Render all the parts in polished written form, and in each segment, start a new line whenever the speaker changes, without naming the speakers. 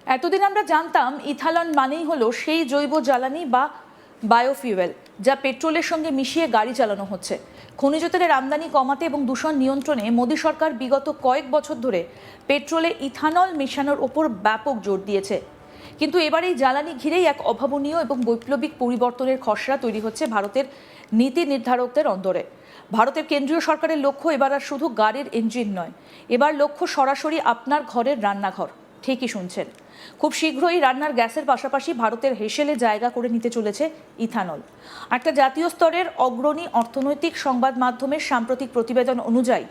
এতদিন আমরা জানতাম ইথানল মানেই হলো সেই জৈব জ্বালানি বা বায়োফিউয়েল যা পেট্রোলের সঙ্গে মিশিয়ে গাড়ি চালানো হচ্ছে। খনিজ তেলের আমদানি কমাতে এবং দূষণ নিয়ন্ত্রণে মোদী সরকার বিগত কয়েক বছর ধরে পেট্রোলে ইথানল মেশানোর ওপর ব্যাপক জোর দিয়েছে। কিন্তু এবার এই জ্বালানি ঘিরেই এক অভাবনীয় এবং বৈপ্লবিক পরিবর্তনের খসড়া তৈরি হচ্ছে ভারতের নীতি নির্ধারকদের অন্তরে। ভারতের কেন্দ্রীয় সরকারের লক্ষ্য এবার আর শুধু গাড়ির ইঞ্জিন নয়, এবার লক্ষ্য সরাসরি আপনার ঘরের রান্নাঘর। ঠিকই শুনছেন, খুব শীঘ্রই রান্নার গ্যাসের পাশাপাশি ভারতের হেসেলে জায়গা করে নিতে চলেছে ইথানল। একটা জাতীয় স্তরের অগ্রণী অর্থনৈতিক সংবাদ মাধ্যমের সাম্প্রতিক প্রতিবেদন অনুযায়ী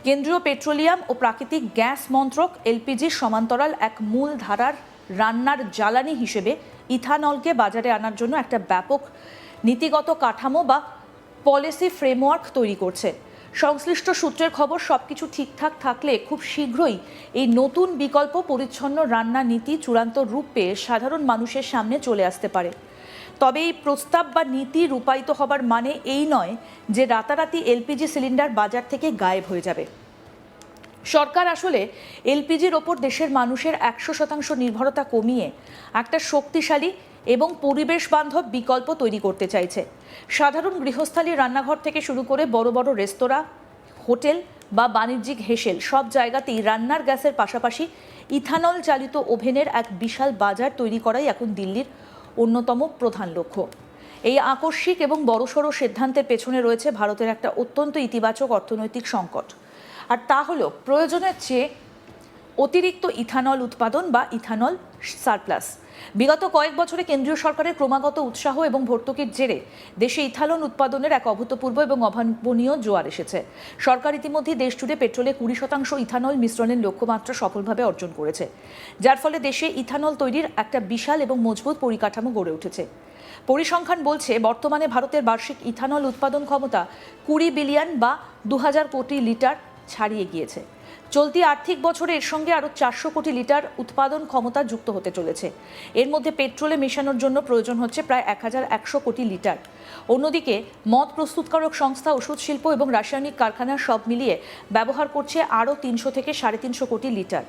কেন্দ্রীয় পেট্রোলিয়াম ও প্রাকৃতিক গ্যাস মন্ত্রক এলপিজির সমান্তরাল এক মূল ধারার রান্নার জ্বালানি হিসেবে ইথানলকে বাজারে আনার জন্য একটা ব্যাপক নীতিগত কাঠামো বা পলিসি ফ্রেমওয়ার্ক তৈরি করছে। সংশ্লিষ্ট সূত্রের খবর, সবকিছু ঠিকঠাক থাকলে খুব শীঘ্রই এই নতুন বিকল্প পরিচ্ছন্ন রান্না নীতি চূড়ান্ত রূপ পেয়ে সাধারণ মানুষের সামনে চলে আসতে পারে। তবে এই প্রস্তাব বা নীতি রূপায়িত হবার মানে এই নয় যে রাতারাতি এলপিজি সিলিন্ডার বাজার থেকে গায়েব হয়ে যাবে। সরকার আসলে এলপিজির ওপর দেশের মানুষের 100% নির্ভরতা কমিয়ে একটা শক্তিশালী এবং পরিবেশ বান্ধব বিকল্প তৈরি করতে চাইছে। সাধারণ গৃহস্থালী রান্নাঘর থেকে শুরু করে বড় বড় রেস্তোরাঁ, হোটেল বা বাণিজ্যিক হেসেল সব জায়গাতেই রান্নার গ্যাসের পাশাপাশি ইথানল চালিত ওভেনের এক বিশাল বাজার তৈরি করাই এখন দিল্লির অন্যতম প্রধান লক্ষ্য। এই আকস্মিক এবং বড়সড় সিদ্ধান্তের পেছনে রয়েছে ভারতের একটা অত্যন্ত ইতিবাচক অর্থনৈতিক সংকট, আর তা হলো প্রয়োজনের চেয়ে অতিরিক্ত ইথানল উৎপাদন বা ইথানল সারপ্লাস। বিগত কয়েক বছরে কেন্দ্রীয় সরকারের ক্রমাগত উৎসাহ এবং ভর্তুকির জেরে দেশে ইথানল উৎপাদনের এক অভূতপূর্ব এবং অভাবনীয় জোয়ার এসেছে। সরকার ইতিমধ্যে দেশ জুড়ে পেট্রোলে 20% ইথানল মিশ্রণের লক্ষ্যমাত্রা সফলভাবে অর্জন করেছে, যার ফলে দেশে ইথানল তৈরির একটা বিশাল এবং মজবুত পরিকাঠামো গড়ে উঠেছে। পরিসংখ্যান বলছে বর্তমানে ভারতের বার্ষিক ইথানল উৎপাদন ক্ষমতা 20 বিলিয়ন বা 2000 কোটি লিটার ছাড়িয়ে গিয়েছে। চলতি আর্থিক বছরে এর সঙ্গে আরও 400 কোটি লিটার উৎপাদন ক্ষমতা যুক্ত হতে চলেছে। এর মধ্যে পেট্রোলে মেশানোর জন্য প্রয়োজন হচ্ছে প্রায় 1100 কোটি লিটার। অন্যদিকে মদ প্রস্তুতকারক সংস্থা, ওষুধ শিল্প এবং রাসায়নিক কারখানা সব মিলিয়ে ব্যবহার করছে আরও 300 থেকে 350 কোটি লিটার।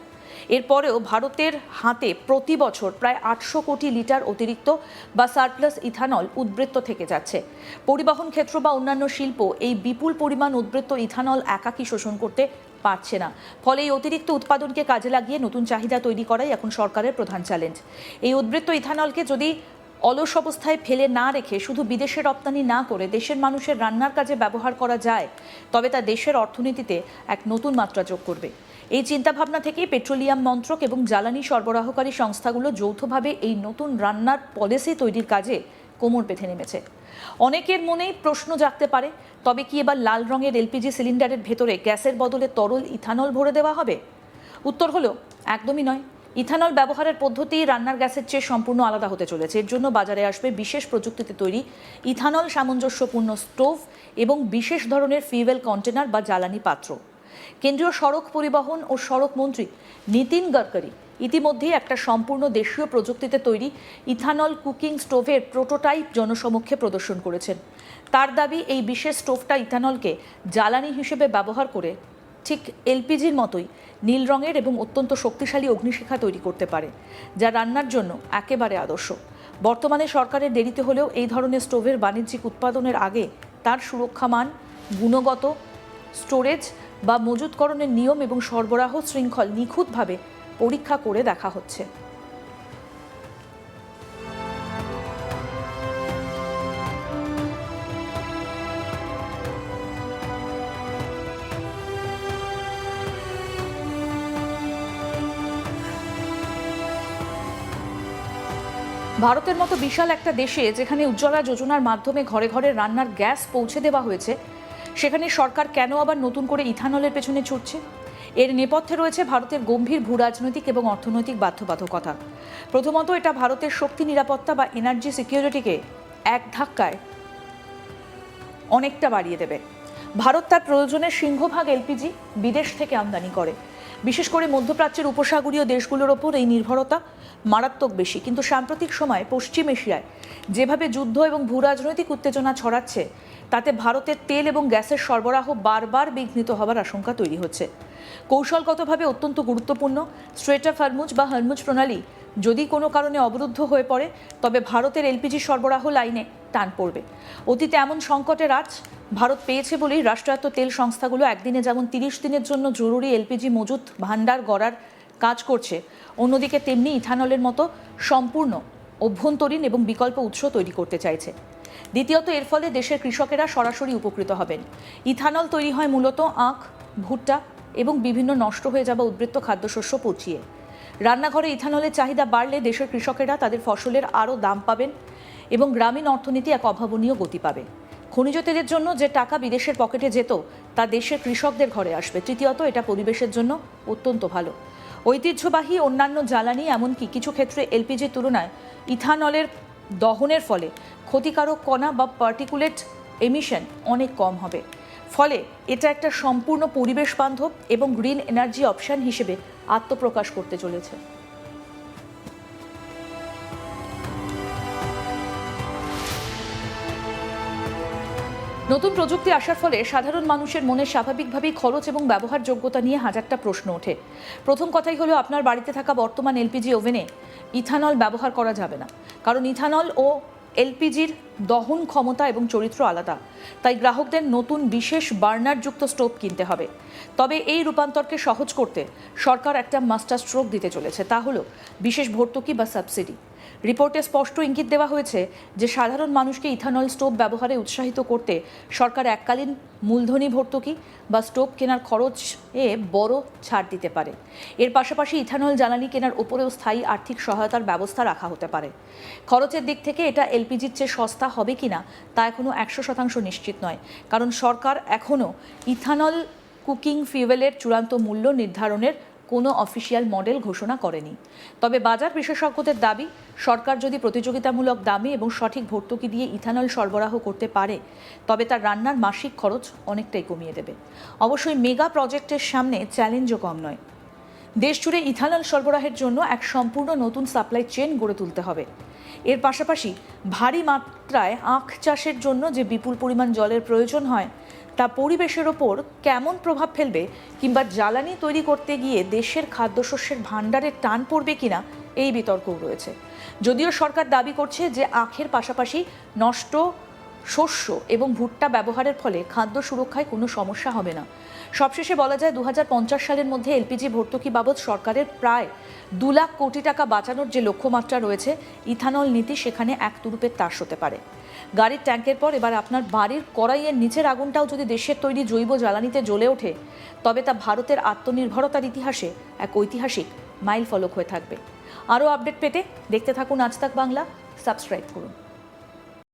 এরপরেও ভারতের হাতে প্রতি বছর প্রায় 800 কোটি লিটার অতিরিক্ত বা সারপ্লাস ইথানল উদ্বৃত্ত থেকে যাচ্ছে। পরিবহন ক্ষেত্র বা অন্যান্য শিল্প এই বিপুল পরিমাণ উদ্বৃত্ত ইথানল একাকী শোষণ করতে পারছে না। ফলে এই অতিরিক্ত উৎপাদনকে কাজে লাগিয়ে নতুন চাহিদা তৈরি করাই এখন সরকারের প্রধান চ্যালেঞ্জ। এই উদ্বৃত্ত ইথানলকে যদি অলস অবস্থায় ফেলে না রেখে শুধু বিদেশে রপ্তানি না করে দেশের মানুষের রান্নার কাজে ব্যবহার করা যায়, তবে তা দেশের অর্থনীতিতে এক নতুন মাত্রা যোগ করবে। এই চিন্তাভাবনা থেকেই পেট্রোলিয়াম মন্ত্রক এবং জ্বালানি সরবরাহকারী সংস্থাগুলো যৌথভাবে এই নতুন রান্নার পলিসি তৈরির কাজে কোমর বেঁধে নেমেছে। অনেকের মনেই প্রশ্ন জাগতে পারে, তবে কি এবার লাল রঙের এলপিজি সিলিন্ডারের ভেতরে গ্যাসের বদলে তরল ইথানল ভরে দেওয়া হবে? উত্তর হলো একদমই নয়। ইথানল ব্যবহারের পদ্ধতি রান্নার গ্যাসের চেয়ে সম্পূর্ণ আলাদা হতে চলেছে। এর জন্য বাজারে আসবে বিশেষ প্রযুক্তিতে তৈরি ইথানল সামঞ্জস্যপূর্ণ স্টোভ এবং বিশেষ ধরনের ফিউয়েল কন্টেনার বা জ্বালানি পাত্র। কেন্দ্রীয় সড়ক পরিবহন ও সড়ক মন্ত্রী নীতিন গডকরি ইতিমধ্যেই একটা সম্পূর্ণ দেশীয় প্রযুক্তিতে তৈরি ইথানল কুকিং স্টোভের প্রোটোটাইপ জনসমক্ষে প্রদর্শন করেছেন। তার দাবি, এই বিশেষ স্টোভটা ইথানলকে জ্বালানি হিসেবে ব্যবহার করে ঠিক এলপিজির মতোই নীল রঙের এবং অত্যন্ত শক্তিশালী অগ্নিশিখা তৈরি করতে পারে, যা রান্নার জন্য একেবারে আদর্শ। বর্তমানে সরকারের দেরিতে হলেও এই ধরনের স্টোভের বাণিজ্যিক উৎপাদনের আগে তার সুরক্ষা মান, গুণগত স্টোরেজ বা মজুতকরণের নিয়ম এবং সরবরাহ শৃঙ্খল নিখুঁতভাবে পরীক্ষা করে দেখা হচ্ছে। ভারতের মতো বিশাল একটা দেশে, যেখানে উজ্জ্বলা যোজনার মাধ্যমে ঘরে ঘরে রান্নার গ্যাস পৌঁছে দেওয়া হয়েছে, সেখানে সরকার কেন আবার নতুন করে ইথানলের পেছনে ছুটছে? এর নেপথ্যে রয়েছে ভারতের গম্ভীর ভূরাজনৈতিক এবং অর্থনৈতিক বাধ্যবাধকতা। প্রথমত, এটা ভারতের শক্তি নিরাপত্তা বা এনার্জি সিকিউরিটিকে এক ধাক্কায় অনেকটা বাড়িয়ে দেবে। ভারত তার প্রয়োজনের সিংহভাগ এলপিজি বিদেশ থেকে আমদানি করে। বিশেষ করে মধ্যপ্রাচ্যের উপসাগরীয় দেশগুলোর ওপর এই নির্ভরতা মারাত্মক বেশি। কিন্তু সাম্প্রতিক সময়ে পশ্চিম এশিয়ায় যেভাবে যুদ্ধ এবং ভূরাজনৈতিক উত্তেজনা ছড়াচ্ছে, তাতে ভারতের তেল এবং গ্যাসের সরবরাহ বারবার বিঘ্নিত হওয়ার আশঙ্কা তৈরি হচ্ছে। কৌশলগতভাবে অত্যন্ত গুরুত্বপূর্ণ স্ট্রেট অফ হরমুজ বা হরমুজ প্রণালী যদি কোনো কারণে অবরুদ্ধ হয়ে পড়ে তবে ভারতের এলপিজি সরবরাহ লাইনে টান পড়বে। অতীতে এমন সংকটের আঁচ ভারত পেয়েছে বলেই রাষ্ট্রায়ত্ত তেল সংস্থাগুলো একদিনে যেমন 30 দিনের জন্য জরুরি এলপিজি মজুত ভাণ্ডার গড়ার কাজ করছে, অন্যদিকে তেমনি ইথানলের মতো সম্পূর্ণ অভ্যন্তরীণ এবং বিকল্প উৎস তৈরি করতে চাইছে। দ্বিতীয়ত, এর ফলে দেশের কৃষকেরা সরাসরি উপকৃত হবেন। ইথানল তৈরি হয় মূলত আখ, ভুট্টা এবং বিভিন্ন নষ্ট হয়ে যাওয়া উদ্বৃত্ত খাদ্যশস্য পচিয়ে। রান্নাঘরে ইথানলের চাহিদা বাড়লে দেশের কৃষকেরা তাদের ফসলের আরও দাম পাবেন এবং গ্রামীণ অর্থনীতি এক অভাবনীয় গতি পাবে। খনিজ তেলের জন্য যে টাকা বিদেশের পকেটে যেত তা দেশের কৃষকদের ঘরে আসবে। তৃতীয়ত, এটা পরিবেশের জন্য অত্যন্ত ভালো। ঐতিহ্যবাহী অন্যান্য জ্বালানি, এমনকি কিছু ক্ষেত্রে এলপিজির তুলনায় ইথানলের দহনের ফলে ক্ষতিকারক কণা বা পার্টিকুলেট এমিশন অনেক কম হবে। ফলে এটা একটা সম্পূর্ণ পরিবেশ বান্ধব এবং গ্রিন এনার্জি অপশন হিসেবে আত্মপ্রকাশ করতে চলেছে। নতুন প্রযুক্তি আসার ফলে সাধারণ মানুষের মনে স্বাভাবিকভাবেই খরচ এবং ব্যবহারযোগ্যতা নিয়ে হাজারটা প্রশ্ন ওঠে। প্রথম কথাই হলো, আপনার বাড়িতে থাকা বর্তমান এলপিজি ওভেনে ইথানল ব্যবহার করা যাবে না, কারণ ইথানল ও এলপিজির দহন ক্ষমতা এবং চরিত্র আলাদা। তাই গ্রাহকদের নতুন বিশেষ বার্নারযুক্ত স্টোভ কিনতে হবে। তবে এই রূপান্তরকে সহজ করতে সরকার একটা মাস্টার স্ট্রোক দিতে চলেছে, তা হলো বিশেষ ভর্তুকি বা সাবসিডি। রিপোর্টে স্পষ্ট ইঙ্গিত দেওয়া হয়েছে যে সাধারণ মানুষকে ইথানল স্টোভ ব্যবহারে উৎসাহিত করতে সরকার এককালীন মূলধনী ভর্তুকি বা স্টোভ কেনার খরচে বড় ছাড় দিতে পারে। এর পাশাপাশি ইথানল জ্বালানি কেনার ওপরেও স্থায়ী আর্থিক সহায়তার ব্যবস্থা রাখা হতে পারে। খরচের দিক থেকে এটা এলপিজির চেয়ে সস্তা হবে কিনা তা এখনও 100% নিশ্চিত নয়, কারণ সরকার এখনও ইথানল কুকিং ফিউয়েলের চূড়ান্ত মূল্য নির্ধারণের কোনো অফিসিয়াল মডেল ঘোষণা করেনি। তবে বাজার বিশেষজ্ঞদের দাবি, সরকার যদি প্রতিযোগিতামূলক দামে এবং সঠিক ভর্তুকি দিয়ে ইথানল সরবরাহ করতে পারে তবে তার রান্নার মাসিক খরচ অনেকটাই কমিয়ে দেবে। অবশ্যই মেগা প্রজেক্টের সামনে চ্যালেঞ্জও কম নয়। দেশ জুড়ে ইথানল সরবরাহের জন্য এক সম্পূর্ণ নতুন সাপ্লাই চেন গড়ে তুলতে হবে। এর পাশাপাশি ভারী মাত্রায় আখ চাষের জন্য যে বিপুল পরিমাণ জলের প্রয়োজন হয় তা পরিবেশের ওপর কেমন প্রভাব ফেলবে, কিংবা জ্বালানি তৈরি করতে গিয়ে দেশের খাদ্যশস্যের ভাণ্ডারে টান পড়বে কিনা, এই বিতর্কও রয়েছে। যদিও সরকার দাবি করছে যে আখের পাশাপাশি নষ্ট শস্য এবং ভুট্টা ব্যবহারের ফলে খাদ্য সুরক্ষায় কোনো সমস্যা হবে না। সবশেষে বলা যায়, 2050 সালের মধ্যে এলপিজি ভর্তুকি বাবদ সরকারের প্রায় 2 লাখ কোটি টাকা বাঁচানোর যে লক্ষ্যমাত্রা রয়েছে, ইথানল নীতি সেখানে এক তুরুপের তাস হতে পারে। গাড়ির ট্যাঙ্কের পর এবার আপনার বাড়ির কড়াইয়ের নিচের আগুনটাও যদি দেশের তৈরি জৈব জ্বালানিতে জ্বলে ওঠে তবে তা ভারতের আত্মনির্ভরতার ইতিহাসে এক ঐতিহাসিক মাইল ফলক হয়ে থাকবে। আরও আপডেট পেতে দেখতে থাকুন আজ তাক বাংলা, সাবস্ক্রাইব করুন।